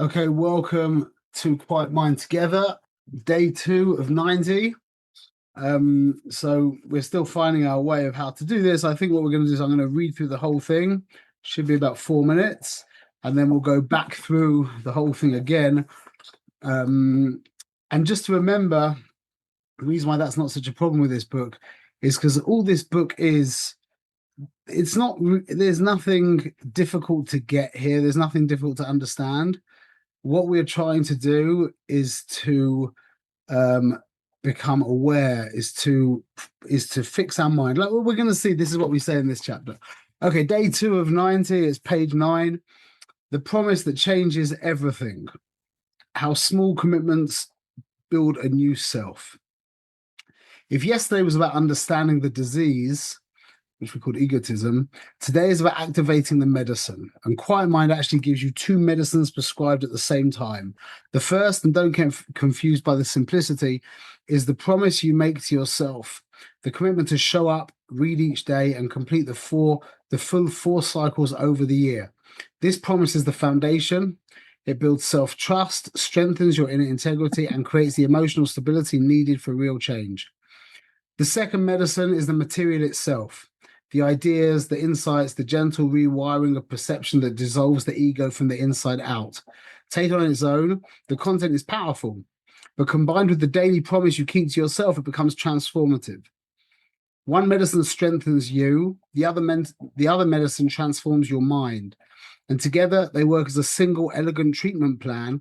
Okay, welcome to Quiet Mind Together, day 2 of 90. So we're still finding our way of how to do this. I think what we're going to do is I'm going to read through the whole thing, should be about 4 minutes, and then we'll go back through the whole thing again. And just to remember, the reason why that's not such a problem with this book is because all this book is, it's not, there's nothing difficult to get here, there's nothing difficult to understand. What we're trying to do is to become aware, is to fix our mind. Like we're going to see, this is what we say in this chapter. Okay, day 2 of 90, it's page 9. The promise that changes everything. How small commitments build a new self. If yesterday was about understanding the disease, which we call egotism, today is about activating the medicine. And Quiet Mind actually gives you 2 medicines prescribed at the same time. The first, and don't get confused by the simplicity, is the promise you make to yourself, the commitment to show up, read each day, and complete the full 4 cycles over the year. This promise is the foundation. It builds self-trust, strengthens your inner integrity, and creates the emotional stability needed for real change. The second medicine is the material itself. The ideas, the insights, the gentle rewiring of perception that dissolves the ego from the inside out. Taken on its own, the content is powerful, but combined with the daily promise you keep to yourself, it becomes transformative. One medicine strengthens you, the other medicine transforms your mind. And together they work as a single elegant treatment plan,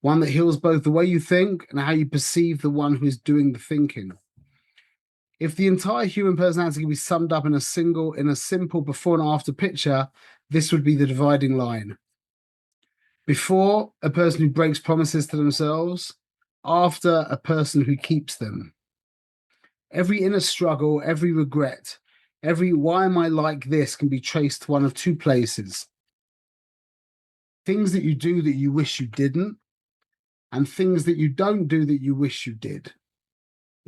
one that heals both the way you think and how you perceive the one who is doing the thinking. If the entire human personality could be summed up in a simple before and after picture, this would be the dividing line. Before, a person who breaks promises to themselves. After, a person who keeps them. Every inner struggle, every regret, every why am I like this can be traced to one of 2 places. Things that you do that you wish you didn't, and things that you don't do that you wish you did.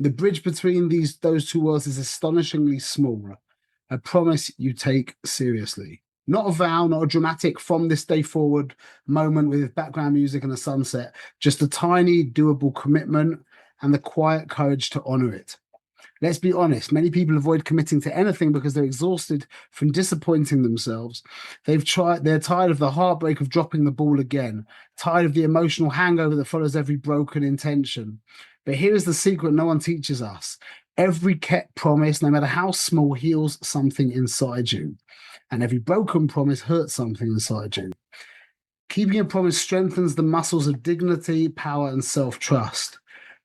The bridge between those 2 worlds is astonishingly small. A promise you take seriously. Not a vow, not a dramatic from this day forward moment with background music and a sunset. Just a tiny, doable commitment and the quiet courage to honor it. Let's be honest, many people avoid committing to anything because they're exhausted from disappointing themselves. They're tired of the heartbreak of dropping the ball again, tired of the emotional hangover that follows every broken intention. But here is the secret no one teaches us. Every kept promise, no matter how small, heals something inside you. And every broken promise hurts something inside you. Keeping a promise strengthens the muscles of dignity, power, and self-trust.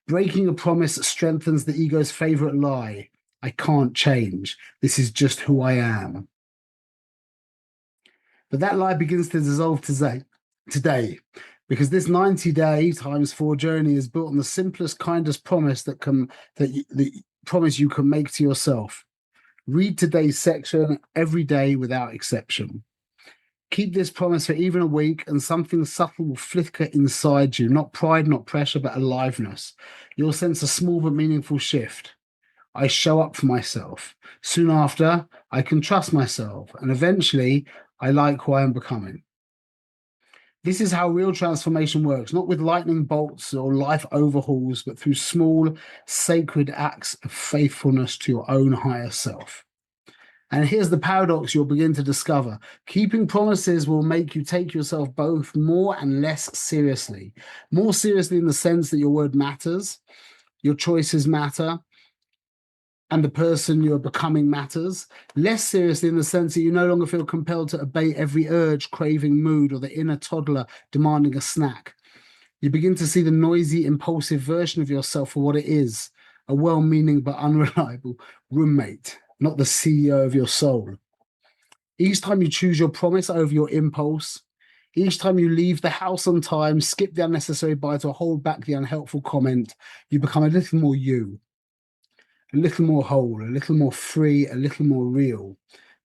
Breaking a promise strengthens the ego's favorite lie. I can't change. This is just who I am. But that lie begins to dissolve today, because this 90-day times 4 journey is built on the simplest, kindest promise the promise you can make to yourself. Read today's section every day without exception. Keep this promise for even a week, and something subtle will flicker inside you. Not pride, not pressure, but aliveness. You'll sense a small but meaningful shift. I show up for myself. Soon after, I can trust myself, and eventually, I like who I am becoming. This is how real transformation works, not with lightning bolts or life overhauls, but through small, sacred acts of faithfulness to your own higher self. And here's the paradox you'll begin to discover. Keeping promises will make you take yourself both more and less seriously. More seriously in the sense that your word matters, your choices matter, and the person you're becoming matters. Less seriously in the sense that you no longer feel compelled to obey every urge, craving, mood, or the inner toddler demanding a snack. You begin to see the noisy, impulsive version of yourself for what it is, a well-meaning but unreliable roommate, not the CEO of your soul. Each time you choose your promise over your impulse, each time you leave the house on time, skip the unnecessary bite, or hold back the unhelpful comment, you become a little more you, a little more whole, a little more free, a little more real.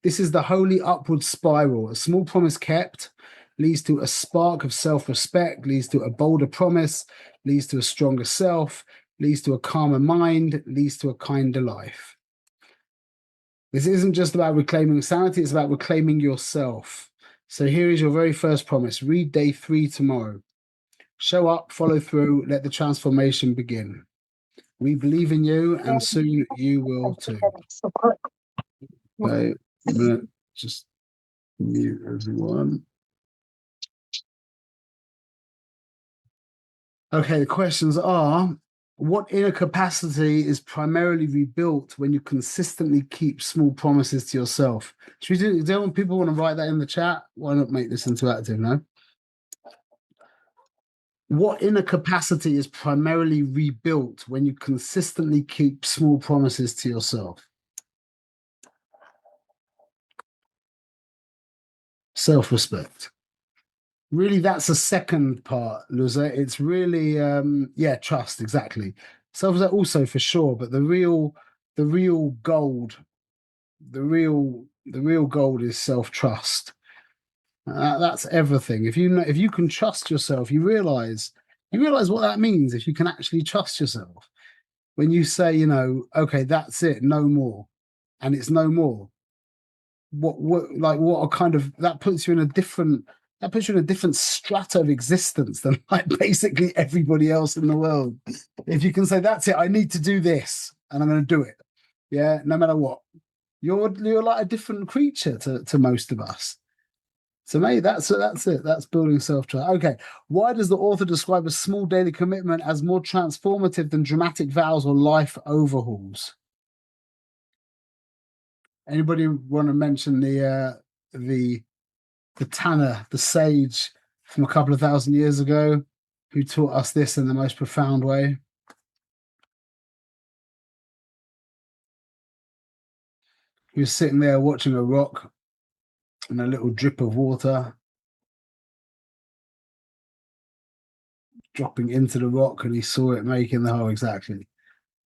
This is the holy upward spiral. A small promise kept leads to a spark of self-respect, leads to a bolder promise, leads to a stronger self, leads to a calmer mind, leads to a kinder life. This isn't just about reclaiming sanity, it's about reclaiming yourself. So here is your very first promise. Read day 3 tomorrow. Show up, follow through, let the transformation begin. We believe in you, and soon you will too. Okay, I'm gonna just mute everyone. Okay, the questions are: what inner capacity is primarily rebuilt when you consistently keep small promises to yourself? Should we do people want to write that in the chat? Why not make this interactive, no? What inner capacity is primarily rebuilt when you consistently keep small promises to yourself? Self-respect. Really, that's the second part, Luza. It's really, trust, exactly. Self-respect also for sure, but the real gold, the real gold is self-trust. That's everything. If you can trust yourself, you realize what that means. If you can actually trust yourself, when you say, okay, that's it, no more, and it's no more. What a kind of that puts you in a different strata of existence than like basically everybody else in the world. If you can say, that's it, I need to do this, and I'm going to do it, yeah, no matter what, you're like a different creature to most of us. So, mate, that's it. That's building self-trust. Okay. Why does the author describe a small daily commitment as more transformative than dramatic vows or life overhauls? Anybody want to mention the Tanner, the sage from a couple of thousand years ago, who taught us this in the most profound way? He was sitting there watching a rock and a little drip of water dropping into the rock, and he saw it making the hole exactly.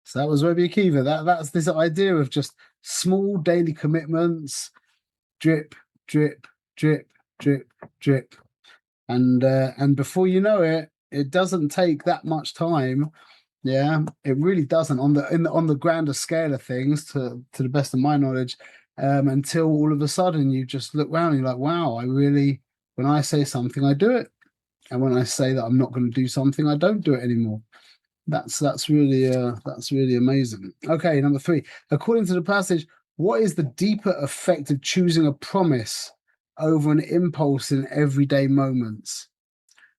So that was Rabbi Akiva. That's this idea of just small daily commitments, drip, drip, drip, drip, drip, and before you know it, it doesn't take that much time. Yeah, it really doesn't on the grander scale of things, to the best of my knowledge, until all of a sudden you just look around and you're like, wow, when I say something, I do it, and when I say that I'm not going to do something, I don't do it anymore. That's really amazing. Okay, number 3. According to the passage, what is the deeper effect of choosing a promise over an impulse in everyday moments?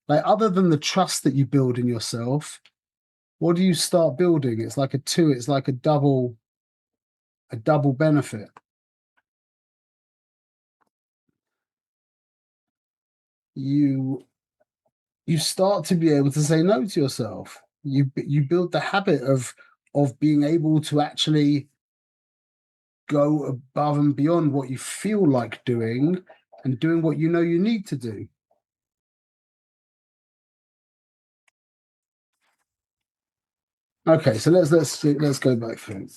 Like, other than the trust that you build in yourself, what do you start building? It's like it's like a double benefit. You start to be able to say no to yourself. You build the habit of being able to actually go above and beyond what you feel like doing and doing what you know you need to do. Okay, so let's go back through.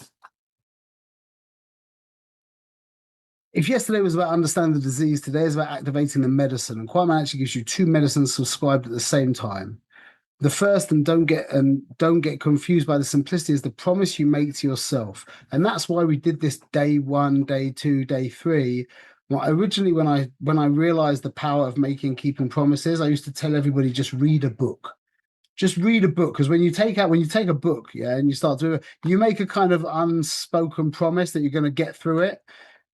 If yesterday was about understanding the disease, today is about activating the medicine. And Kwame actually gives you 2 medicines prescribed at the same time. The first, and don't get confused by the simplicity, is the promise you make to yourself. And that's why we did this day 1, day 2, day 3. Well, originally, when I realized the power of keeping promises, I used to tell everybody, just read a book. Just read a book, because when you take a book, yeah, and you start to, you make a kind of unspoken promise that you're going to get through it,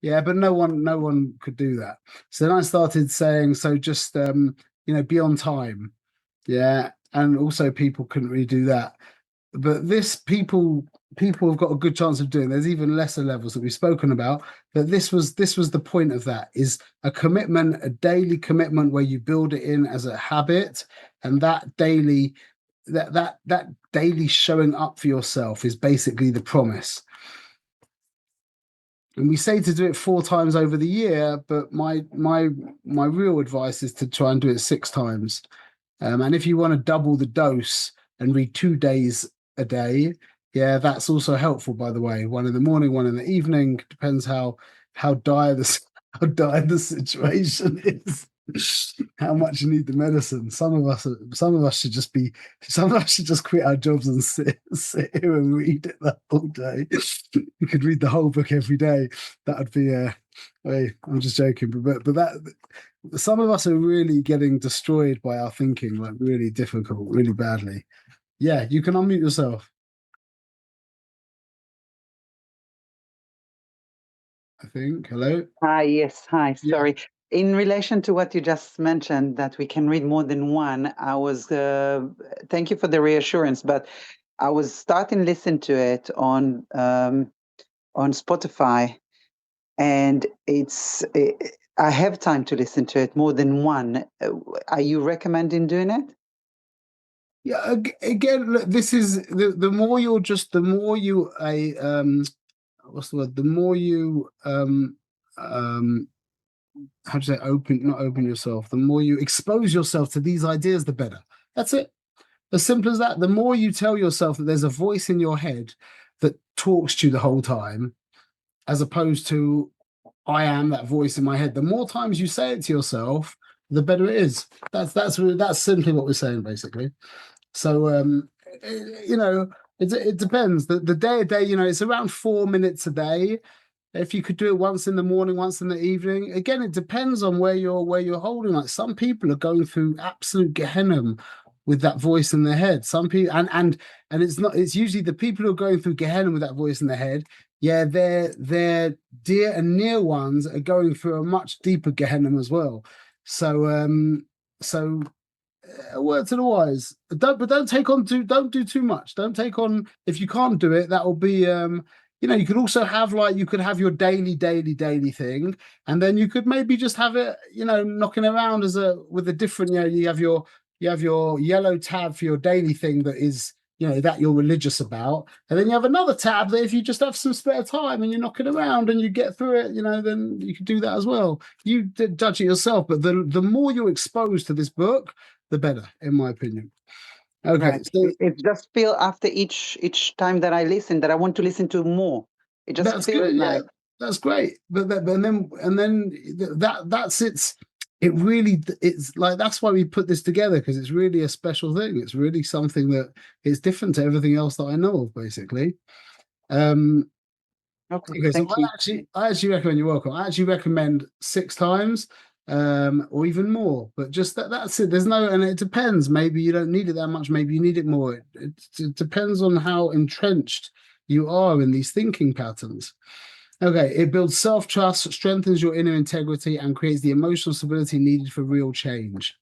yeah, but no one could do that. So then I started saying, so just be on time, yeah, and also people couldn't really do that. But this people have got a good chance of doing. There's even lesser levels that we've spoken about, but this was the point of that, is a commitment, a daily commitment where you build it in as a habit, and that daily showing up for yourself is basically the promise. And we say to do it 4 times over the year, but my real advice is to try and do it 6 times. And if you want to double the dose and read 2 days a day, yeah, that's also helpful, by the way. 1 in the morning, 1 in the evening, depends how dire the situation is. How much you need the medicine. Some of us should just quit our jobs and sit here and read it the whole day. You could read the whole book every day. That would be I'm just joking, but that some of us are really getting destroyed by our thinking, like really difficult, really badly. Yeah, you can unmute yourself, I think. Hello? Hi, yes, hi, Yeah. sorry. In relation to what you just mentioned, that we can read more than one, thank you for the reassurance, but I was starting listen to it on Spotify, and I have time to listen to it more than one. Are you recommending doing it? Yeah, again, look, this is the more you're just the more you a what's the word? The more you um how do you say open not open yourself, the more you expose yourself to these ideas, the better. That's it. As simple as that. The more you tell yourself that there's a voice in your head that talks to you the whole time, as opposed to I am that voice in my head. The more times you say it to yourself, the better it is. That's simply what we're saying, basically. So you know, it depends. The day a day, it's around 4 minutes a day. If you could do it once in the morning, once in the evening, again, it depends on where you're holding. Like some people are going through absolute Gehenna with that voice in their head. Some people and it's not. It's usually the people who are going through Gehenna with that voice in their head. Yeah, their dear and near ones are going through a much deeper Gehenna as well. So so a word to the wise. Don't take on too. Don't do too much. Don't take on if you can't do it. That will be you could also have like you could have your daily thing, and then you could maybe just have it knocking around as a with a different. You have your yellow tab for your daily thing that is that you're religious about, and then you have another tab that if you just have some spare time and you're knocking around and you get through it, then you can do that as well. You judge it yourself, but the more you're exposed to this book, the better, in my opinion. Okay, Right. so It just feel after each time that I listen that I want to listen to more. It just that's feels good. Yeah, like that's great. But then that's it's it really it's like that's why we put this together because it's really a special thing. It's really something that is different to everything else that I know of, basically. Um, okay, Okay, so thank you. I actually recommend you're welcome. I actually recommend 6 times, or even more. But just that's it. There's no, and it depends. Maybe you don't need it that much. Maybe you need it more. It depends on how entrenched you are in these thinking patterns. Okay, it builds self-trust, strengthens your inner integrity, and creates the emotional stability needed for real change.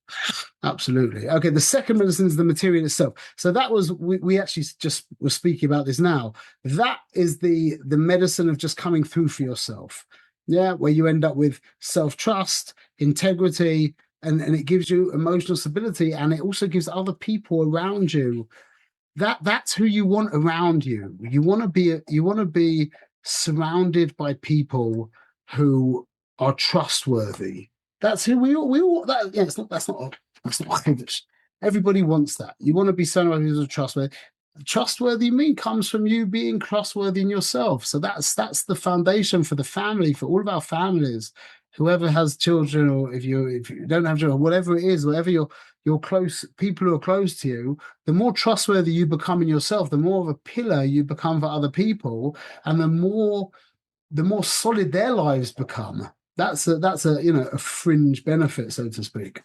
Absolutely. Okay, the second medicine is the material itself. So that was we actually just were speaking about this now. That is the medicine of just coming through for yourself. Yeah, where you end up with self-trust, integrity, and it gives you emotional stability, and it also gives other people around you that's who you want around you. You want to be surrounded by people who are trustworthy. That's who we all that yeah, that's not English. Everybody wants that. You want to be surrounded by people who are trustworthy. Trustworthy mean comes from you being trustworthy in yourself. So that's the foundation for the family, for all of our families. Whoever has children, or if you don't have children, whatever it is, whatever your close people who are close to you, the more trustworthy you become in yourself, the more of a pillar you become for other people, and the more solid their lives become. That's a fringe benefit, so to speak.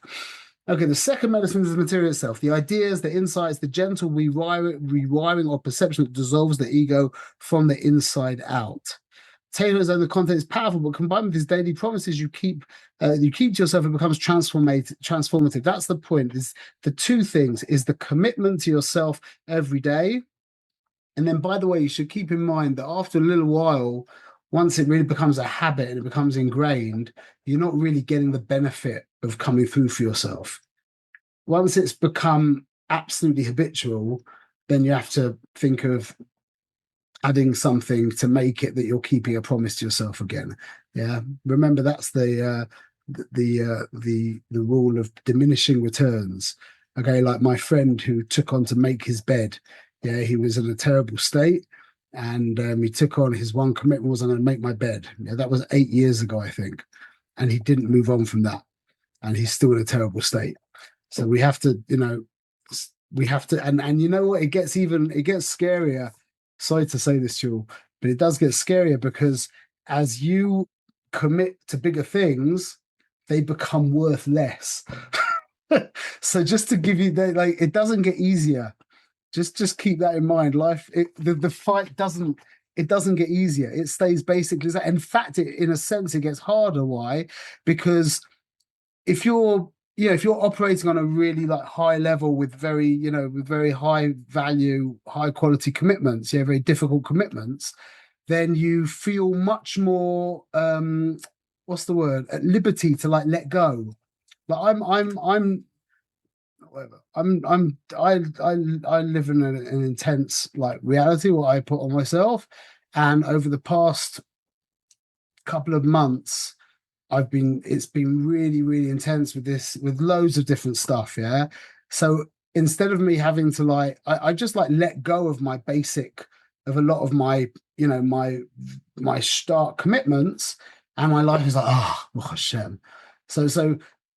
Okay, the second medicine is the material itself, the ideas, the insights, the gentle rewiring or perception that dissolves the ego from the inside out. Taylor's own the content is powerful, but combined with his daily promises, you keep to yourself, it becomes transformative. That's the point. Is the two things is the commitment to yourself every day, and then by the way, you should keep in mind that after a little while, once it really becomes a habit and it becomes ingrained, you're not really getting the benefit of coming through for yourself. Once it's become absolutely habitual, then you have to think of adding something to make it that you're keeping a promise to yourself again. Yeah, remember that's the rule of diminishing returns. Okay, like my friend who took on to make his bed. Yeah, he was in a terrible state, and he took on his one commitment was I'm going to make my bed. Yeah, that was 8 years ago, I think, and he didn't move on from that, and he's still in a terrible state. So we have to, we have to, and you know what? It gets scarier. Sorry to say this, Jewel, but it does get scarier because as you commit to bigger things, they become worth less. So just to give you that, like, it doesn't get easier. Just keep that in mind. Life, the fight doesn't get easier. It stays basically that. In fact, in a sense, it gets harder. Why? Because if you're operating on a really like high level with very high value, high quality commitments, very difficult commitments, then you feel much more what's the word, at liberty to like let go. Like I'm whatever. I live in an intense like reality what I put on myself, and over the past couple of months, it's been really, really intense with loads of different stuff. Yeah. So instead of me having to like, I just like let go of of a lot of my, my start commitments, and my life is like, oh, Hashem.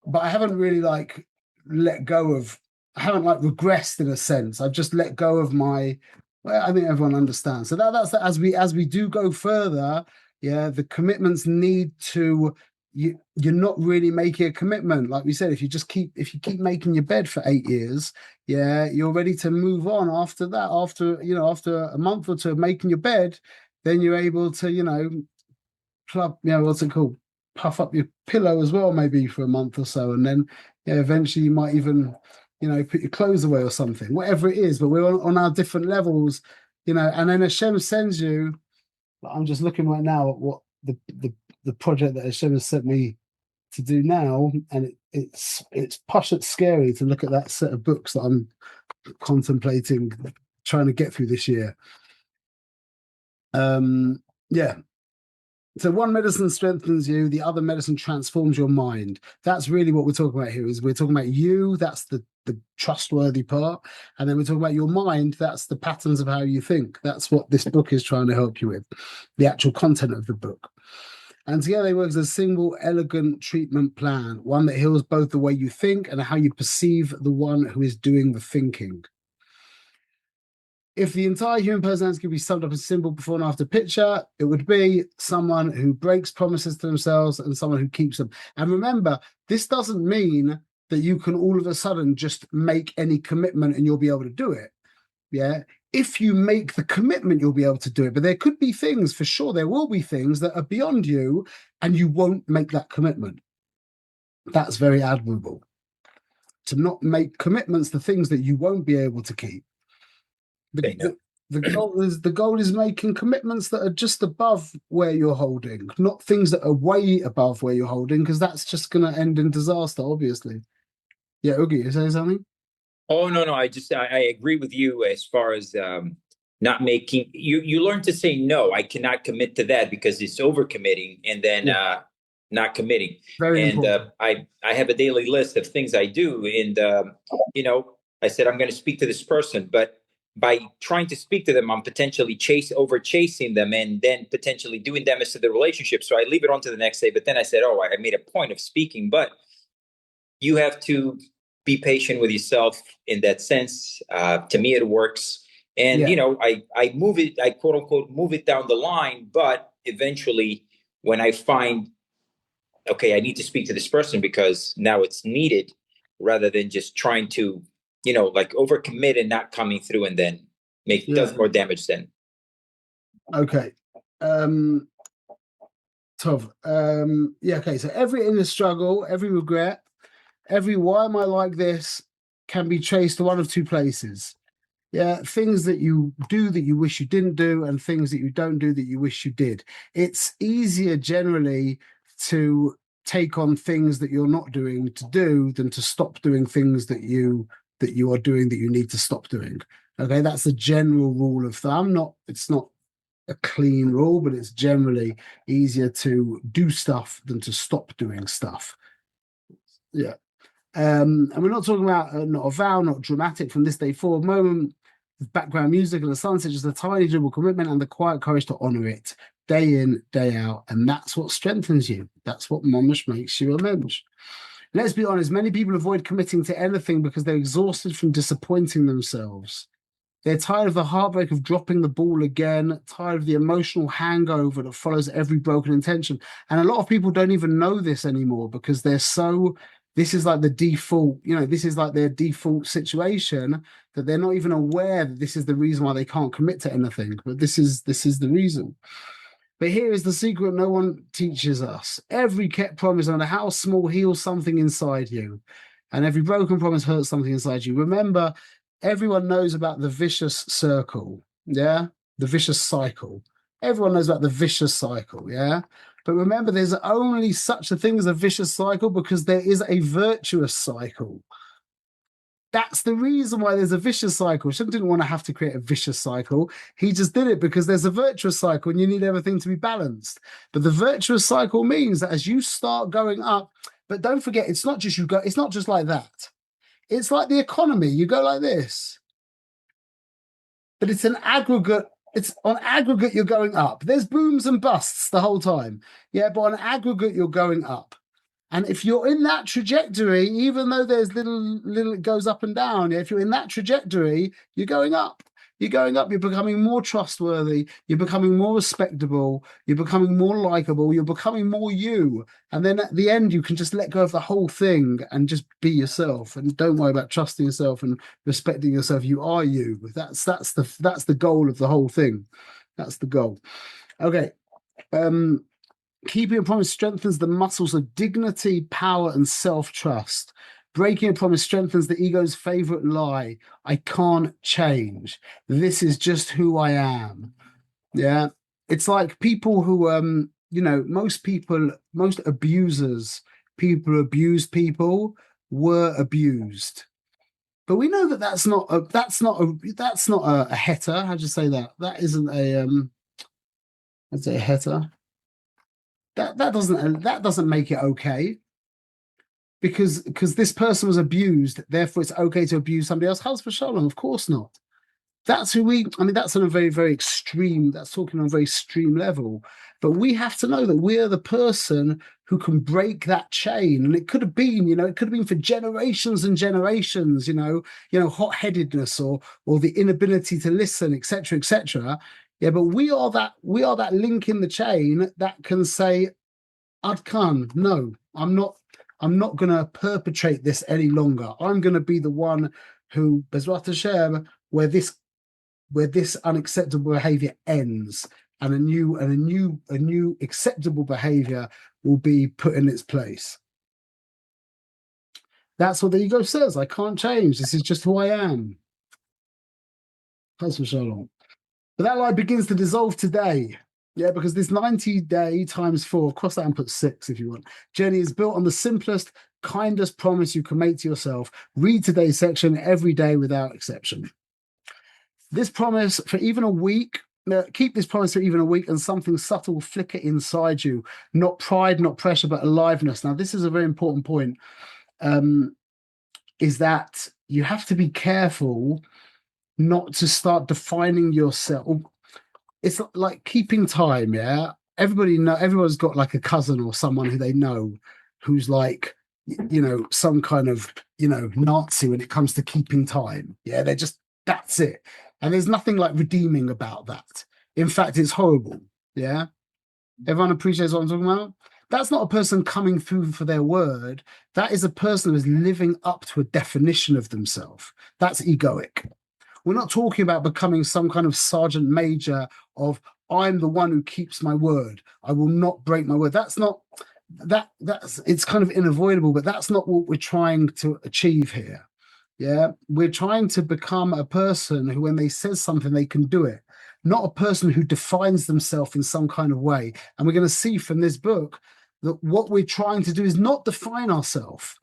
But I haven't really like let go of, I haven't like regressed in a sense. I've just let go of well, I think everyone understands. So as we do go further, yeah, the commitments need to, you're not really making a commitment. Like we said, if you keep making your bed for 8 years, yeah, you're ready to move on after that. After a month or two of making your bed, then you're able to, what's it called? Puff up your pillow as well, maybe for a month or so. And then eventually you might even, put your clothes away or something, whatever it is. But we're on our different levels, and then Hashem sends you. I'm just looking right now at what the project that Hashem has sent me to do now, and it's posh, scary to look at that set of books that I'm contemplating trying to get through this year. Yeah. So one medicine strengthens you, the other medicine transforms your mind. That's really what we're talking about here. Is we're talking about you. That's the trustworthy part, and then we're talking about your mind. That's the patterns of how you think. That's what this book is trying to help you with, the actual content of the book. And together they work as a single, elegant treatment plan, one that heals both the way you think and how you perceive the one who is doing the thinking. If the entire human personality could be summed up as a simple before and after picture, it would be someone who breaks promises to themselves and someone who keeps them. And remember, this doesn't mean that you can all of a sudden just make any commitment and you'll be able to do it. Yeah. If you make the commitment, you'll be able to do it. But there could be things, for sure, there will be things that are beyond you and you won't make that commitment. That's very admirable. To not make commitments to things that you won't be able to keep. The goal is making commitments that are just above where you're holding, not things that are way above where you're holding, because that's just going to end in disaster, obviously. Yeah, Oogie, you saying something? Oh, no. I agree with you as far as not making, you learn to say, no, I cannot commit to that because it's overcommitting, and then not committing. Very important. I have a daily list of things I do. And, I said, I'm going to speak to this person, but by trying to speak to them, I'm potentially chasing them and then potentially doing damage to the relationship. So I leave it on to the next day. But then I said, I made a point of speaking, but you have to be patient with yourself in that sense. To me, it works. And, I move it, I quote unquote, move it down the line. But eventually when I find, okay, I need to speak to this person because now it's needed, rather than just trying to, like overcommit and not coming through, and then does more damage then. Okay. Tov. Okay. So every inner struggle, every regret, every why am I like this can be traced to one of two places. Yeah, things that you do that you wish you didn't do, and things that you don't do that you wish you did. It's easier generally to take on things that you're not doing to do than to stop doing things that you are doing that you need to stop doing. Okay, that's a general rule of thumb. It's not a clean rule, but it's generally easier to do stuff than to stop doing stuff. Yeah. And we're not talking about not a vow, not dramatic from this day forward moment with background music and the sunset, just a tiny dribble commitment and the quiet courage to honor it day in, day out. And that's what strengthens you. That's what mamash makes you a mensch. Let's be honest, many people avoid committing to anything because they're exhausted from disappointing themselves. They're tired of the heartbreak of dropping the ball again, tired of the emotional hangover that follows every broken intention. And a lot of people don't even know this anymore because this is like the default, this is like their default situation, that they're not even aware that this is the reason why they can't commit to anything. But this is the reason. But here is the secret no one teaches us. Every kept promise, no matter how small, heals something inside you. And every broken promise hurts something inside you. Remember, everyone knows about the vicious circle, yeah? The vicious cycle. Everyone knows about the vicious cycle, yeah? But remember, there's only such a thing as a vicious cycle because there is a virtuous cycle. That's the reason why there's a vicious cycle. Shem didn't want to have to create a vicious cycle. He just did it because there's a virtuous cycle and you need everything to be balanced. But the virtuous cycle means that as you start going up, but don't forget, it's not just it's not just like that. It's like the economy. You go like this. But it's an aggregate. It's on aggregate, you're going up. There's booms and busts the whole time. Yeah, but on aggregate, you're going up. And if you're in that trajectory, even though there's little it goes up and down, if you're in that trajectory, you're going up. You're going up. You're becoming more trustworthy. You're becoming more respectable. You're becoming more likable. You're becoming more you. And then at the end, you can just let go of the whole thing and just be yourself. And don't worry about trusting yourself and respecting yourself. You are you. That's the goal of the whole thing. That's the goal. Okay. Keeping a promise strengthens the muscles of dignity, power, and self-trust. Breaking a promise strengthens the ego's favorite lie. I can't change. This is just who I am. Yeah. It's like people who, most abusers, people who abuse people were abused. But we know that that's not a heta. How'd you say that? That isn't I'd say a heta. That doesn't make it okay. Because this person was abused, therefore it's okay to abuse somebody else. How's for Shalom? Of course not. That's that's on a very, very extreme, that's talking on a very extreme level. But we have to know that we are the person who can break that chain. And it could have been, for generations and generations, hot-headedness or the inability to listen, etc., etc. Yeah, but we are that link in the chain that can say, Ad Khan, no, I'm not going to perpetrate this any longer. I'm going to be the one who, Bezrat Hashem, where this unacceptable behavior ends, and a new acceptable behavior will be put in its place. That's what the ego says. I can't change. This is just who I am. Chas v'shalom. But that lie begins to dissolve today. Yeah, because this 90-day times 4, cross that and put 6 if you want, journey is built on the simplest, kindest promise you can make to yourself. Read today's section every day without exception. This promise for even a week, keep this promise for even a week, and something subtle will flicker inside you. Not pride, not pressure, but aliveness. Now, this is a very important point, is that you have to be careful not to start defining yourself. It's like keeping time, yeah? Everyone's got like a cousin or someone who they know who's like, some kind of, Nazi when it comes to keeping time. Yeah, that's it. And there's nothing like redeeming about that. In fact, it's horrible. Yeah. Everyone appreciates what I'm talking about? That's not a person coming through for their word. That is a person who is living up to a definition of themselves. That's egoic. We're not talking about becoming some kind of sergeant major of I'm the one who keeps my word. I will not break my word. That's it's kind of unavoidable, but that's not what we're trying to achieve here. Yeah, we're trying to become a person who, when they say something, they can do it, not a person who defines themselves in some kind of way. And we're going to see from this book that what we're trying to do is not define ourselves.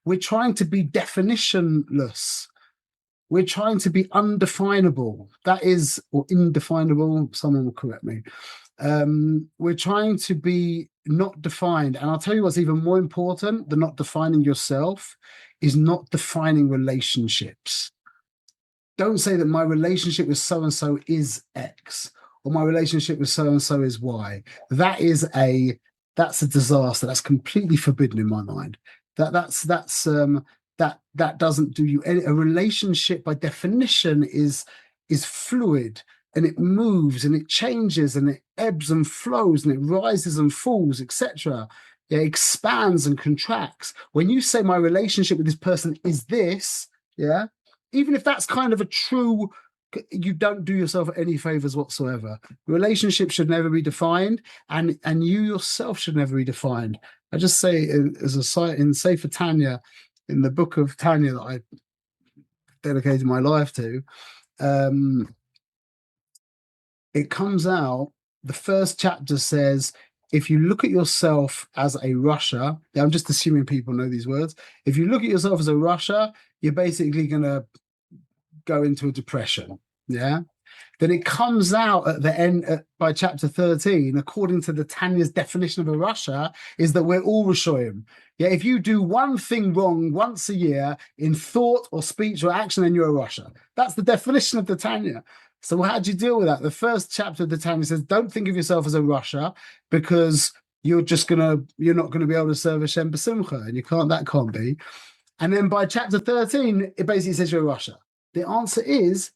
We're trying to be definitionless. We're trying to be undefinable. That is, or indefinable, someone will correct me. We're trying to be not defined. And I'll tell you what's even more important than not defining yourself is not defining relationships. Don't say that my relationship with so-and-so is X or my relationship with so-and-so is Y. That's a disaster. That's completely forbidden in my mind. That doesn't do you any. A relationship by definition is is fluid, and it moves and it changes and it ebbs and flows and it rises and falls, etc. It expands and contracts. When you say my relationship with this person is this, yeah, even if that's kind of a true, you don't do yourself any favors whatsoever. Relationship should never be defined, and you yourself should never be defined. I just say, as a site in Sefer Tanya, in the book of Tanya that I dedicated my life to, it comes out, the first chapter says, if you look at yourself as a Russia, I'm just assuming people know these words. If you look at yourself as a Russia, you're basically going to go into a depression. Yeah. Then it comes out at the end by chapter 13, according to the Tanya's definition of a Russia, is that we're all Rishoyim. Yeah. If you do one thing wrong once a year in thought or speech or action, then you're a Russia. That's the definition of the Tanya. So how do you deal with that? The first chapter of the Tanya says, don't think of yourself as a Russia, because you're not gonna be able to serve Hashem b'simcha, and that can't be. And then by chapter 13, it basically says you're a Russia. The answer is,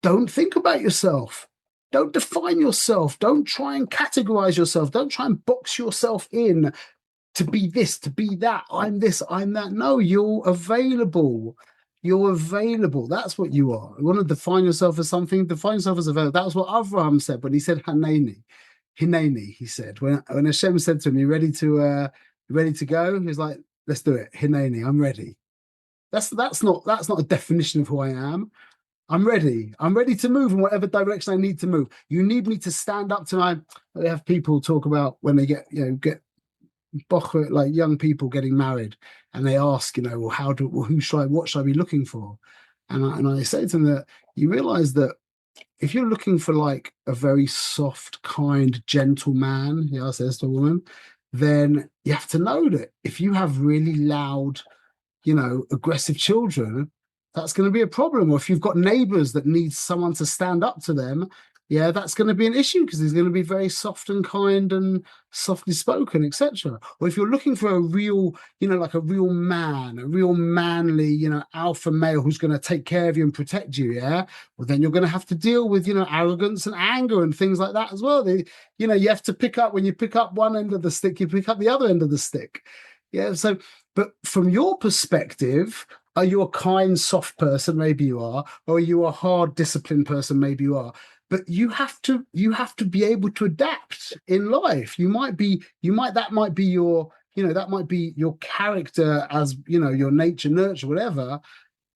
don't think about yourself. Don't define yourself. Don't try and categorize yourself. Don't try and box yourself in to be this, to be that. I'm this, I'm that. No, you're available. You're available. That's what you are. You want to define yourself as something, define yourself as available. That's what Avraham said when he said Haneni. Hineni, he said. When Hashem said to him, you ready to go? He was like, let's do it. Hineni, I'm ready. That's not a definition of who I am. I'm ready. I'm ready to move in whatever direction I need to move. You need me to stand up to they have people talk about when they get like young people getting married, and they ask, well, what should I be looking for? And I say to them that you realize that if you're looking for like a very soft, kind, gentle man, says to a woman, then you have to know that if you have really loud, aggressive children, that's going to be a problem. Or if you've got neighbors that need someone to stand up to them, that's going to be an issue, because he's going to be very soft and kind and softly spoken, etc. Or if you're looking for a real, like a real man, a real manly, alpha male who's going to take care of you and protect you, well, then you're going to have to deal with, arrogance and anger and things like that as well. You have to pick up, when you pick up one end of the stick, you pick up the other end of the stick. So, but from your perspective, are you a kind, soft person? Maybe you are. Or are you a hard, disciplined person? Maybe you are. But you have to be able to adapt in life. That might be your character, as your nature, nurture, whatever.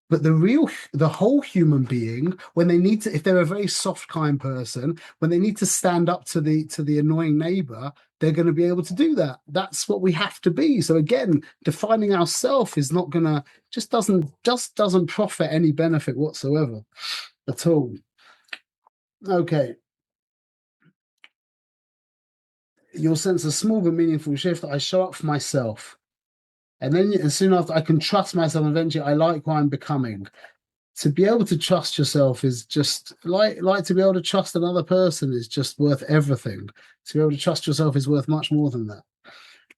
But the whole human being, when they need to, if they're a very soft, kind person, when they need to stand up to the annoying neighbor, they're going to be able to do that. That's what we have to be. So again, defining ourselves is not gonna, doesn't profit any benefit whatsoever at all. Okay. You'll sense a small but meaningful shift. I show up for myself. And then soon after, I can trust myself. Eventually, I like who I'm becoming. To be able to trust yourself is just like to be able to trust another person is just worth everything. To be able to trust yourself is worth much more than that.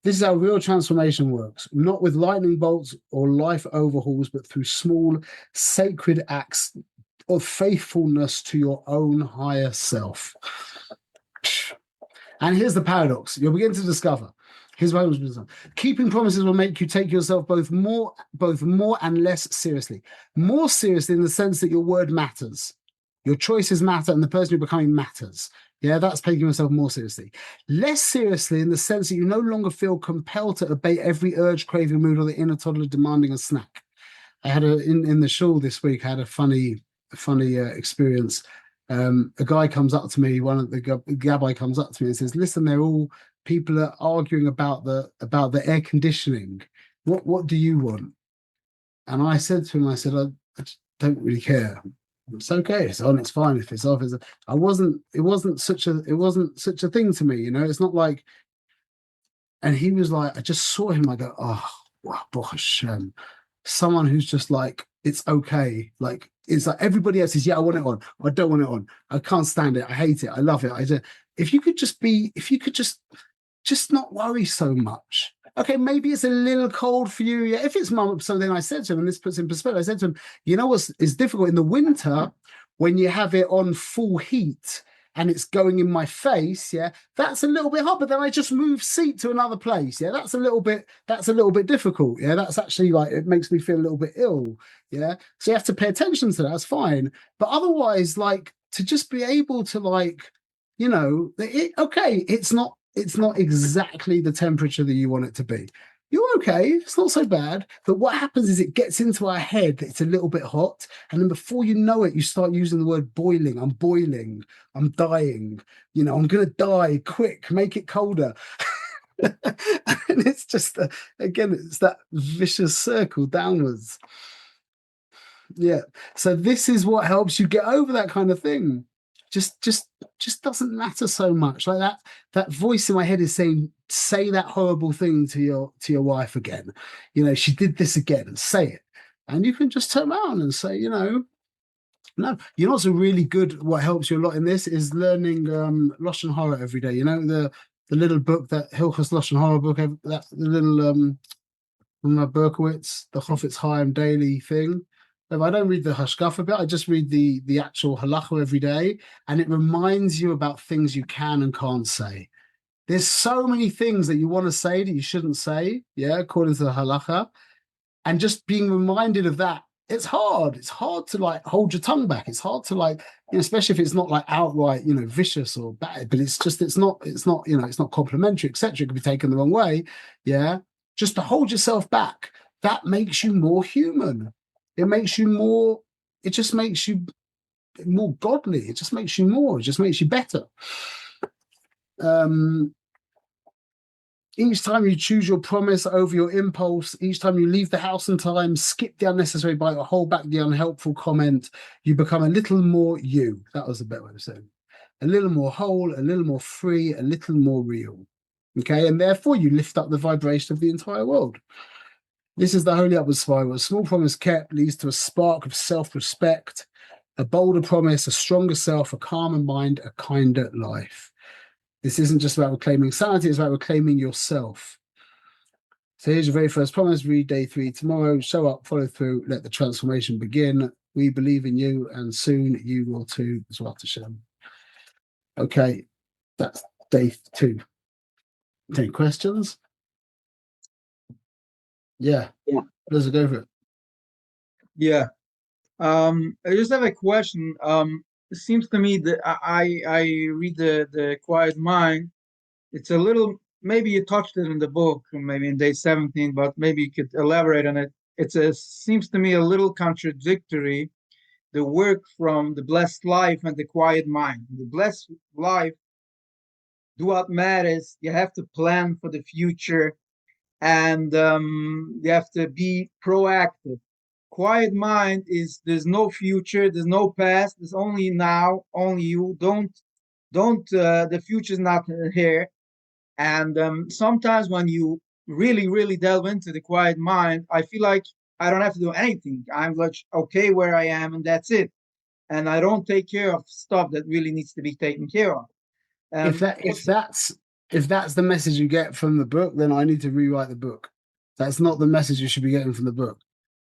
This is how real transformation works, not with lightning bolts or life overhauls, but through small, sacred acts of faithfulness to your own higher self. And here's the paradox you'll begin to discover. Here's what keeping promises will make you take yourself both more and less seriously. More seriously in the sense that your word matters. Your choices matter, and the person you're becoming matters. That's taking yourself more seriously. Less seriously in the sense that you no longer feel compelled to obey every urge, craving, mood, or the inner toddler demanding a snack. I had in the shul this week, I had a funny experience. A guy comes up to me, one of the Gabbai comes up to me and says, listen, people are arguing about the air conditioning. What do you want? And I said to him, I just don't really care. It's okay. It's on. It's fine if it's off. It wasn't such a thing to me. It's not like. And he was like, I just saw him. I go, oh, wow, Baruch Hashem. Someone who's just like, it's okay. Like, it's like everybody else says, yeah, I want it on. I don't want it on. I can't stand it. I hate it. I love it. If you could just not worry so much. Okay, maybe it's a little cold for you. If it's something I said to him, and this puts in perspective, I said to him, what's difficult in the winter when you have it on full heat and it's going in my face, yeah, that's a little bit hot. But then I just move seat to another place. Yeah, that's a little bit difficult. Yeah, that's actually like, it makes me feel a little bit ill. Yeah. So you have to pay attention to that. That's fine. But otherwise, like, to just be able to, like, you know, okay, it's not exactly the temperature that you want it to be. You're okay, it's not so bad. But what happens is it gets into our head that it's a little bit hot. And then before you know it, you start using the word boiling. I'm boiling. I'm dying. You know, I'm going to die. Quick, make it colder. And it's just, again, it's that vicious circle downwards. Yeah. So this is what helps you get over that kind of thing. Just doesn't matter so much. Like that voice in my head is saying, say that horrible thing to your wife again. You know, she did this again, and say it. And you can just turn around and say, you know, no. You know what's a really good, what helps you a lot in this is learning Lashon Hara every day. You know, the little book, that Hilchos Lashon Hara book, that the little from Berkowitz, the Chofetz Chaim daily thing. If I don't read the Hashkafa bit, I just read the actual halacha every day, and it reminds you about things you can and can't say. There's so many things that you want to say that you shouldn't say, yeah, according to the halacha, and just being reminded of that. It's hard. It's hard to like hold your tongue back. It's hard to like, you know, especially if it's not like outright, you know, vicious or bad. But it's just, it's not, you know, it's not complimentary, etc. It could be taken the wrong way, yeah. Just to hold yourself back, that makes you more human. It makes you more, it just makes you more godly. It just makes you more, it just makes you better. Each time you choose your promise over your impulse, each time you leave the house on time, skip the unnecessary bite or hold back the unhelpful comment, you become a little more you. That was a better way of saying it. A little more whole, a little more free, a little more real. Okay, and therefore you lift up the vibration of the entire world. This is the holy upward spiral. A small promise kept leads to a spark of self-respect, a bolder promise, a stronger self, a calmer mind, a kinder life. This isn't just about reclaiming sanity, it's about reclaiming yourself. So here's your very first promise. Read day 3 tomorrow. Show up, follow through, let the transformation begin. We believe in you, and soon you will too, as well to Shem. Okay, that's day 2. Any questions? Yeah. Let's go for it. Yeah. I just have a question. It seems to me that I read the Quiet Mind. It's a little, maybe you touched it in the book, maybe in day 17, but maybe you could elaborate on it. Seems to me a little contradictory, the work from the blessed life and the quiet mind. The blessed life, do what matters. You have to plan for the future, and you have to be proactive. Quiet mind is there's no future, there's no past, there's only now, only you. Don't the future's not here. And sometimes when you really delve into the quiet mind, I feel like I don't have to do anything. I'm like okay where I am, and that's it. And I don't take care of stuff that really needs to be taken care of. If that's the message you get from the book, then I need to rewrite the book. That's not the message you should be getting from the book.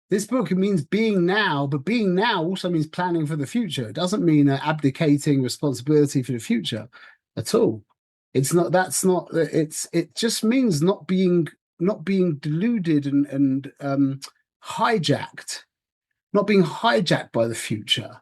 This book, it means being now, but being now also means planning for the future. It doesn't mean abdicating responsibility for the future at all. It's not. That's not. It just means not being deluded and hijacked, not being hijacked by the future.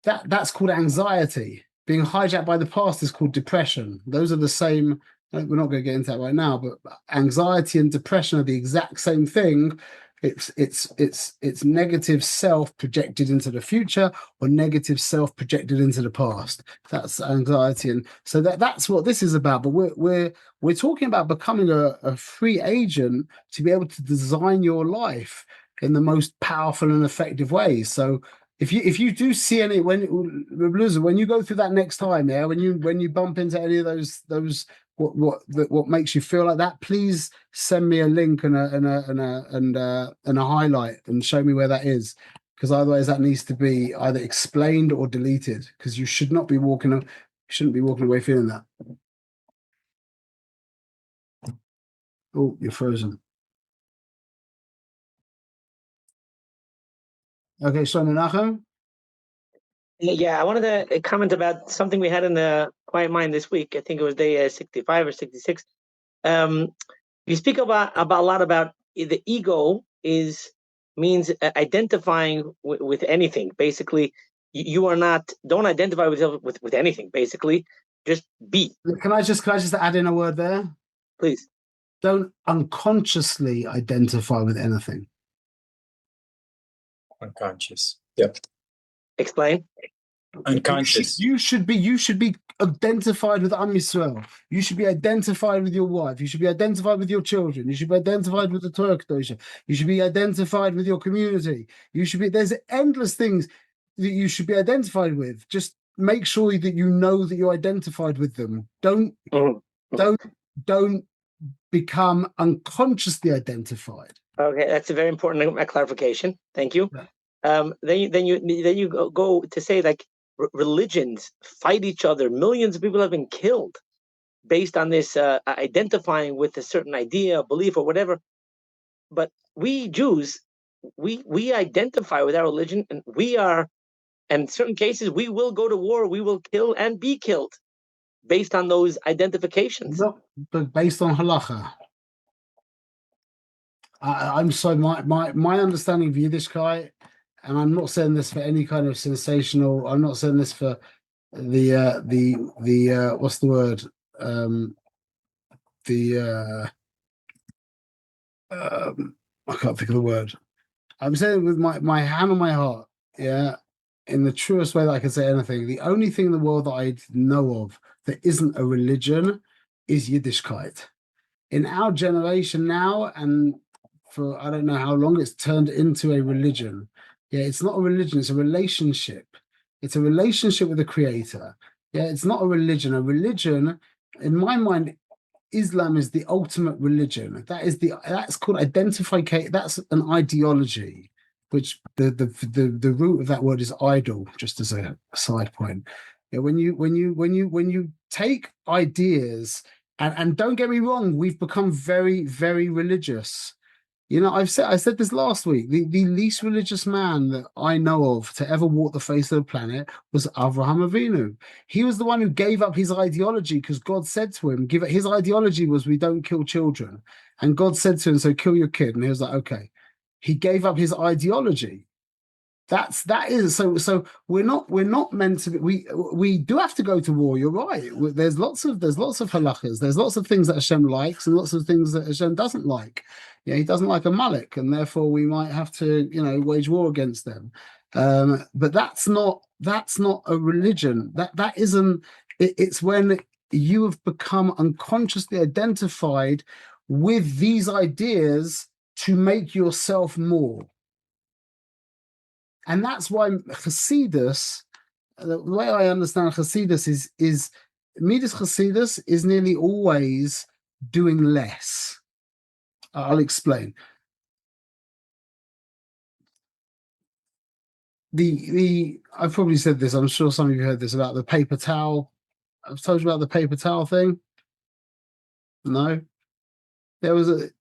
That's called anxiety. Being hijacked by the past is called depression. Those are the same. We're not going to get into that right now, but anxiety and depression are the exact same thing. It's negative self projected into the future or negative self projected into the past. That's anxiety, and so that's what this is about. But we're talking about becoming a free agent to be able to design your life in the most powerful and effective ways. So if you do see any when you go through that next time, yeah, when you bump into any of those what makes you feel like that, please send me a link and a highlight and show me where that is, because otherwise that needs to be either explained or deleted, because you shouldn't be walking away feeling that. Oh, you're frozen. Okay, so Menachem. Yeah, I wanted to comment about something we had in the Quiet Mind this week. I think it was day 65 or 66. You speak about a lot about the ego means identifying with anything. Basically, you are not, don't identify with anything. Basically, just be. Can I just add in a word there? Please. Don't unconsciously identify with anything. Unconscious. Yep. Explain. Unconscious. You should be identified with Am Yisrael. You should be identified with your wife. You should be identified with your children. You should be identified with the Torah Kedosha. You should be identified with your community. There's endless things that you should be identified with. Just make sure that you know that you're identified with them. Don't become unconsciously identified. Okay, that's a very important clarification. Thank you. Yeah. Then you go to say like religions fight each other. Millions of people have been killed based on this identifying with a certain idea, belief, or whatever. But we Jews, we identify with our religion, and in certain cases, we will go to war. We will kill and be killed based on those identifications. No, but based on halacha. I'm sorry, my understanding of Yiddishkeit, and I'm not saying this for any kind of sensational. I'm not saying this for the what's the word? I can't think of the word. I'm saying with my hand on my heart, yeah, in the truest way that I can say anything. The only thing in the world that I know of that isn't a religion is Yiddishkeit. In our generation now, and for I don't know how long, it's turned into a religion. Yeah, it's not a religion, it's a relationship. It's a relationship with the Creator. Yeah, it's not a religion. A religion, in my mind, Islam is the ultimate religion. That's called identification. That's an ideology, which the root of that word is idol, just as a side point. Yeah, when you take ideas, and don't get me wrong, we've become very, very religious. You know, I said this last week. The least religious man that I know of to ever walk the face of the planet was Avraham Avinu. He was the one who gave up his ideology because God said to him, his ideology was we don't kill children. And God said to him, so kill your kid. And he was like, okay. He gave up his ideology. That is so we're not meant to be, we do have to go to war. You're right. There's lots of halachas. There's lots of things that Hashem likes and lots of things that Hashem doesn't like. Yeah, he doesn't like a Malek, and therefore we might have to, wage war against them. But that's not a religion. That isn't. It's when you have become unconsciously identified with these ideas to make yourself more. And that's why Hasidus, the way I understand Hasidus is Midas Hasidus is nearly always doing less. I'll explain. I've probably said this, I'm sure some of you heard this about the paper towel. I've told you about the paper towel thing. No? There was the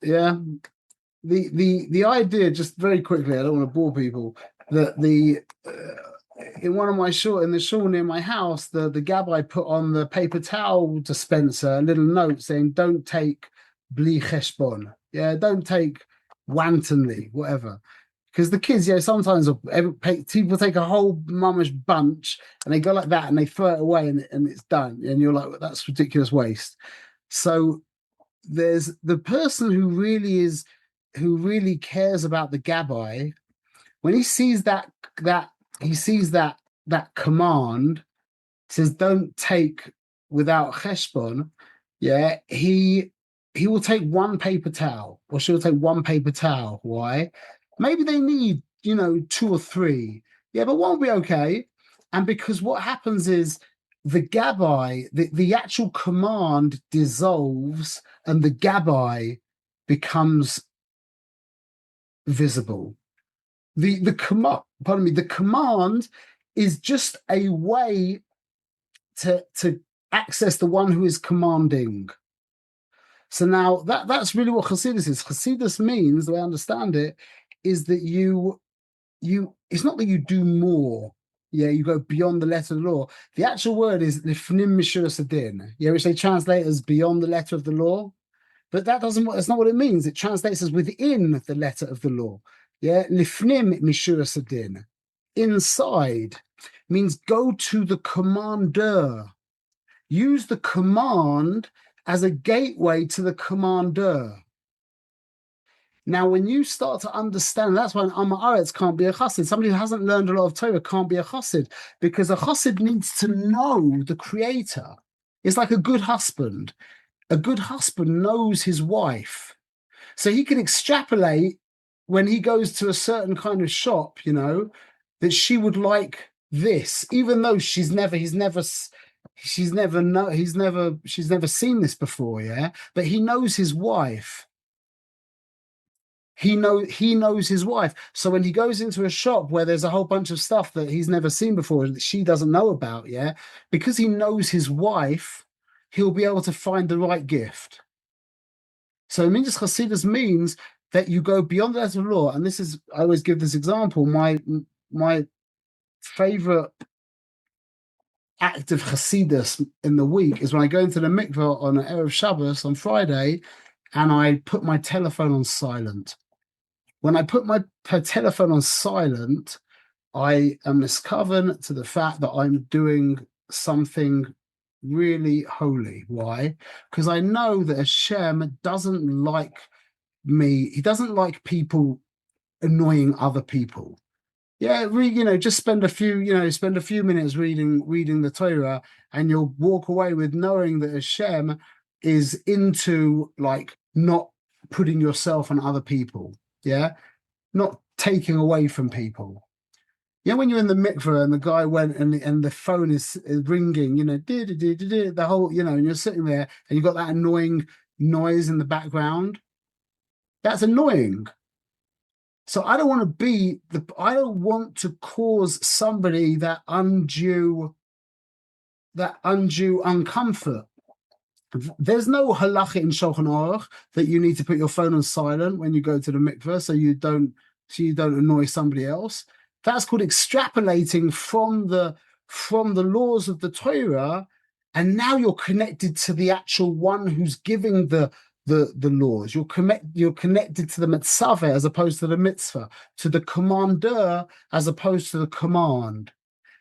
idea, just very quickly, I don't want to bore people, that in one of my in the shul near my house, the gabbai put on the paper towel dispenser a little note saying, "Don't take bli cheshbon." Yeah, don't take wantonly, whatever. Because the kids, sometimes people take a whole mamish bunch and they go like that and they throw it away and it's done. And you're like, well, that's ridiculous waste. So there's the person who really cares about the gabbai. When he sees that command, says don't take without cheshbon, yeah, he will take one paper towel, or she'll take one paper towel. Why? Maybe they need, 2 or 3. Yeah, but one will be okay. And because what happens is the gabbai, the actual command dissolves and the gabbai becomes visible. The command is just a way to access the one who is commanding. So now that's really what Chassidus is. Chassidus means, the way I understand it, is that you it's not that you do more. Yeah, you go beyond the letter of the law. The actual word is lifnim mishuras hadin. Yeah, which they translate as beyond the letter of the law. But that's not what it means. It translates as within the letter of the law. Yeah, lifnim mishuras hadin. Inside means go to the commander. Use the command as a gateway to the commander. Now, when you start to understand, that's why an Am Haaretz can't be a chassid. Somebody who hasn't learned a lot of Torah can't be a chassid, because a chassid needs to know the creator. It's like a good husband. A good husband knows his wife. So he can extrapolate when he goes to a certain kind of shop, you know, that she would like this, even though she's never seen this before, yeah. But he knows his wife. He knows his wife. So when he goes into a shop where there's a whole bunch of stuff that he's never seen before that she doesn't know about, yeah, because he knows his wife, he'll be able to find the right gift. So Minjas Chasidus means that you go beyond the letter of law, and this is, I always give this example. My favorite act of Chasidus in the week is when I go into the mikveh on an Erev Shabbos on Friday, and I put my telephone on silent. When I put my telephone on silent, I am miscovered to the fact that I'm doing something really holy. Why? Because I know that Hashem doesn't like me. He doesn't like people annoying other people. Yeah, just spend a few minutes reading the Torah, and you'll walk away with knowing that Hashem is into like not putting yourself on other people. Yeah, not taking away from people. Yeah, when you're in the mikveh and the guy went and the phone is ringing, the whole, and you're sitting there and you've got that annoying noise in the background. That's annoying. So I don't want to cause somebody that undue uncomfort. There's no halacha in Shulchan Aruch that you need to put your phone on silent when you go to the mikveh so you don't annoy somebody else. That's called extrapolating from the laws of the Torah, and now you're connected to the actual one who's giving the laws. You're connected to the mitzvah as opposed to the mitzvah, to the commander as opposed to the command.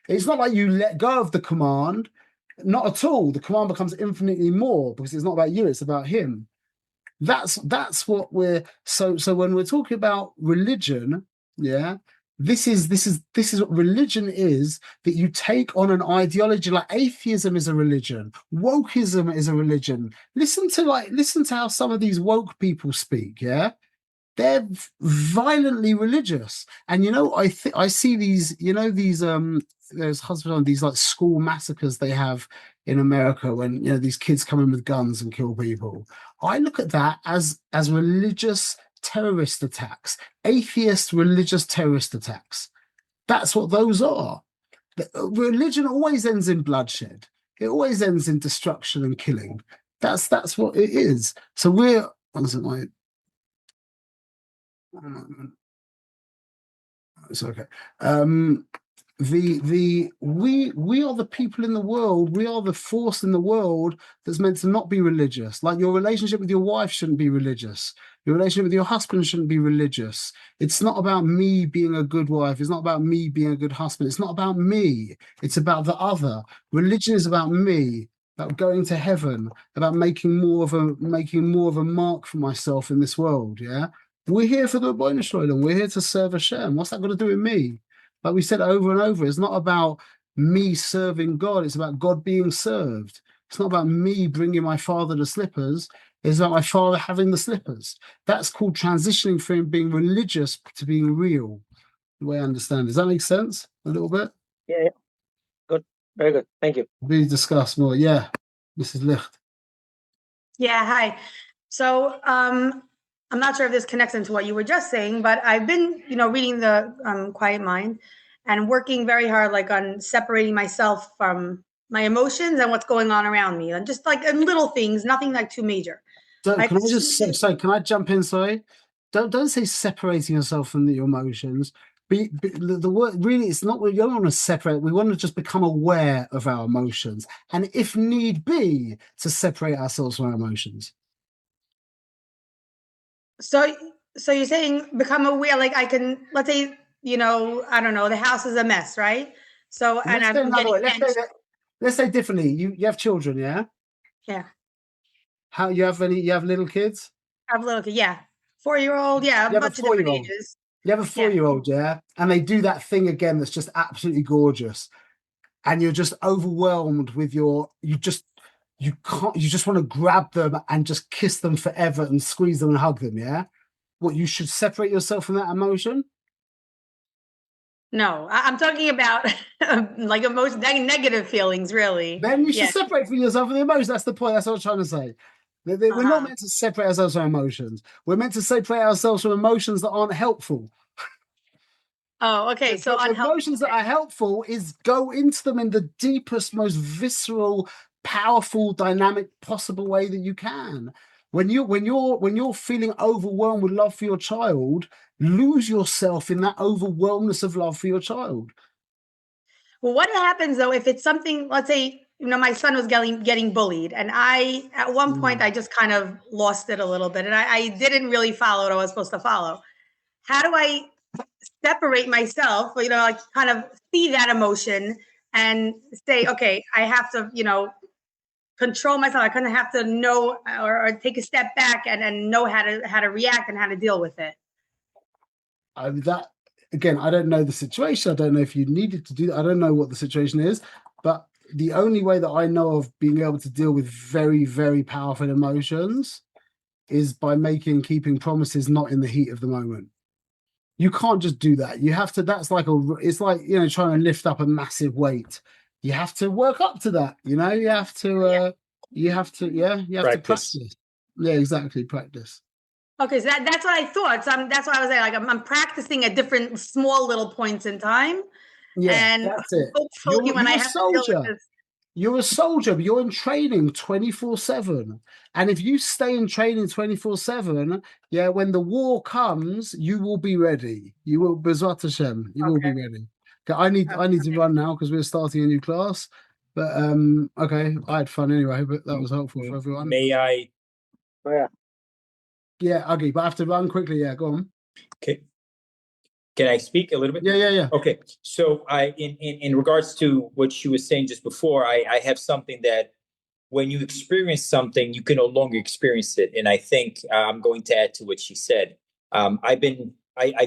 It's not like you let go of the command. Not at all. The command becomes infinitely more because it's not about you, it's about him. That's what we're so when we're talking about religion, yeah, this is what religion is, that you take on an ideology. Like atheism is a religion, wokeism is a religion. Listen to how some of these woke people speak, yeah. They're violently religious, and I see these, there's these like school massacres they have in America when these kids come in with guns and kill people. I look at that as religious terrorist attacks, atheist religious terrorist attacks. That's what those are. Religion always ends in bloodshed. It always ends in destruction and killing. That's what it is. So we're it's okay. We are the people in the world. We are the force in the world that's meant to not be religious. Like your relationship with your wife shouldn't be religious. Your relationship with your husband shouldn't be religious. It's not about me being a good wife. It's not about me being a good husband. It's not about me. It's about the other. Religion is about me, about going to heaven, about making more of a mark for myself in this world. Yeah. We're here for the Ribono Shel Olam. We're here to serve Hashem. What's that got to do with me? Like we said over and over, it's not about me serving God. It's about God being served. It's not about me bringing my father the slippers. It's about my father having the slippers. That's called transitioning from being religious to being real, the way I understand. Does that make sense a little bit? Yeah. Good. Very good. Thank you. We discuss more. Yeah. Mrs. Licht. Yeah. Hi. So, I'm not sure if this connects into what you were just saying, but I've been, reading the Quiet Mind and working very hard, like on separating myself from my emotions and what's going on around me, and just like in little things, nothing like too major. So can I just say, can I jump in? Sorry, don't say separating yourself from your emotions. the word really, it's not, we don't want to separate, we want to just become aware of our emotions, and if need be, to separate ourselves from our emotions. So you're saying become aware, like I can, let's say, I don't know, the house is a mess, right? So, and Let's I'm say another way. getting Let's say differently. You have children, yeah? Yeah. How you have little kids? I have a little kid, yeah. 4-year-old, yeah, You a have a bunch of different 4-year-old. ages. You have a 4-year-old, yeah? And they do that thing again that's just absolutely gorgeous. And you're just overwhelmed with you just want to grab them and just kiss them forever and squeeze them and hug them, yeah? What, you should separate yourself from that emotion? No, I'm talking about like emotion, negative feelings, really. Then you should Yeah. separate from yourself from the emotions. That's the point. That's what I'm trying to say. We're not meant to separate ourselves from emotions. We're meant to separate ourselves from emotions that aren't helpful. Oh, okay. So emotions that are helpful is go into them in the deepest, most visceral, powerful, dynamic possible way that you can. When you're feeling overwhelmed with love for your child, lose yourself in that overwhelmness of love for your child. Well, what happens though if it's something? Let's say my son was getting bullied, and at one point I just kind of lost it a little bit, and I didn't really follow what I was supposed to follow. How do I separate myself? Like kind of see that emotion and say, okay, I have to, control myself. I kind of have to know or take a step back and know how to react and how to deal with it. That again, I don't know the situation. I don't know if you needed to do that. I don't know what the situation is, but the only way that I know of being able to deal with very, very powerful emotions is by keeping promises not in the heat of the moment. You can't just do that. You have to, it's like, trying to lift up a massive weight. You have to work up to that, you have to, to practice. Yeah, exactly. Practice. Okay. So that's what I thought. So that's why I was like, I'm practicing at different small little points in time. Yeah, and that's it. Hopefully when I have to deal with this. You're a soldier, but you're in training 24/7. And if you stay in training 24/7, when the war comes, you will be ready. You will, B'ezrat Hashem, you will be ready. Okay, I need to run now because we're starting a new class. But okay, I had fun anyway, but that was helpful for everyone. May I? Oh, yeah. Yeah, Ugly, but I have to run quickly. Yeah, go on. Okay. Can I speak a little bit? Yeah. Okay. So in regards to what she was saying just before, I have something that when you experience something, you can no longer experience it. And I think I'm going to add to what she said. I think I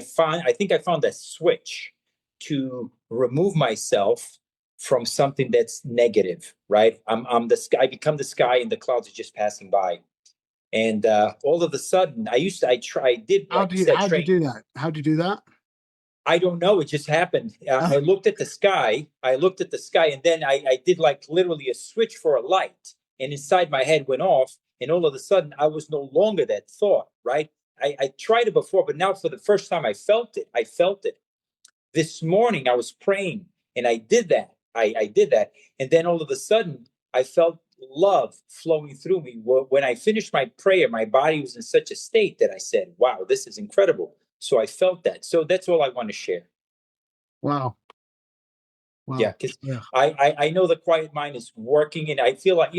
found that switch to remove myself from something that's negative, right? I'm the sky. I become the sky, and the clouds are just passing by. And all of a sudden, How do you do that? How do you do that? I don't know. It just happened. I looked at the sky. And then I did like literally a switch for a light. And inside my head went off. And all of a sudden, I was no longer that thought, right? I tried it before, but now for the first time, I felt it. This morning, I was praying, and I did that. I did that. And then all of a sudden, I felt love flowing through me. When I finished my prayer, my body was in such a state that I said, wow, this is incredible. So I felt that. So that's all I want to share. Wow. Yeah, because I know the quiet mind is working, and I feel like,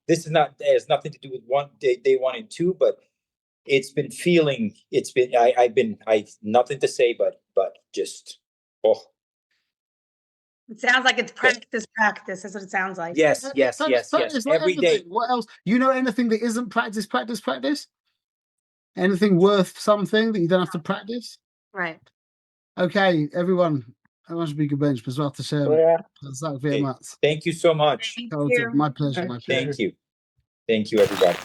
this has nothing to do with day 1 and 2, but I've nothing to say, but just, It sounds like it's practice. That's what it sounds like. Yes. Every day. What else? Anything that isn't practice? Anything worth something that you don't have to practice? Right. Okay, everyone should be good bench. B'ezrat Hashem. Thank you so much. Thank you. My pleasure. Thank you, everybody.